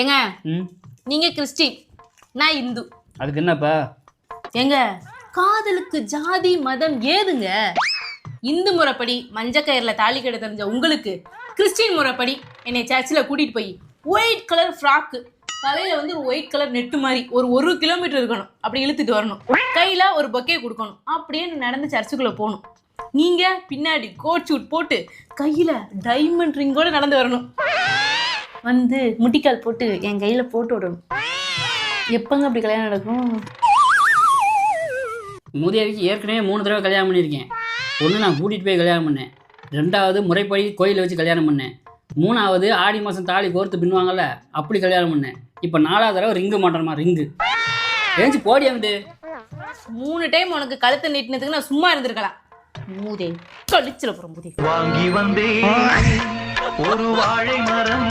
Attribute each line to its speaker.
Speaker 1: ஏங்க நீங்க கிறிஸ்டின், நான் இந்து.
Speaker 2: அதுக்கு என்னப்பா?
Speaker 1: ஏங்க காதலுக்கு ஜாதி மதம் ஏதுங்க? இந்து முறைப்படி மஞ்சக்கயிறுல தாலி கட்ட தெரிஞ்ச உங்களுக்கு கிறிஸ்டின் முறைப்படி என்னை சர்ச்சில் கூட்டிட்டு போய் ஒயிட் கலர் ஃப்ராக்கு, தலையில வந்து ஒரு ஒயிட் கலர் நெட்டு மாதிரி ஒரு கிலோமீட்டர் இருக்கணும், அப்படி இழுத்துட்டு வரணும், கையில ஒரு பொக்கே கொடுக்கணும், அப்படியே நடந்து சர்ச்சுக்குள்ள போகணும். நீங்க பின்னாடி கோட் ஷூட் போட்டு கையில டைமண்ட் ரிங்கோட நடந்து வரணும், வந்து முட்டிக்கால் போட்டு என் கையில போட்டு விடணும். எப்பங்க அப்படி கல்யாணம் நடக்கும்?
Speaker 2: மூதேவிக்கு ஏற்கனவே 3 தடவை கல்யாணம் பண்ணியிருக்கேன். ஒன்று நான் கூட்டிகிட்டு போய் கல்யாணம் பண்ணேன், 2வது முறைப்படி கோயிலில் வச்சு கல்யாணம் பண்ணேன், 3வது ஆடி மாதம் தாலி கோர்த்து பின்னுவாங்கல்ல அப்படி கல்யாணம் பண்ணேன். இப்போ 4வது தடவை ரிங்கு மாட்டேறமா, ரிங்கு ஏஞ்சி போடி வந்து.
Speaker 1: 3 டைம் உனக்கு கழுத்தை நீட்டினதுக்கு நான் சும்மா இருந்திருக்கலாம். மூதே கழிச்சிட போகிறோம். மூதே
Speaker 3: வாங்கி வந்தே ஒரு வாழை மரம்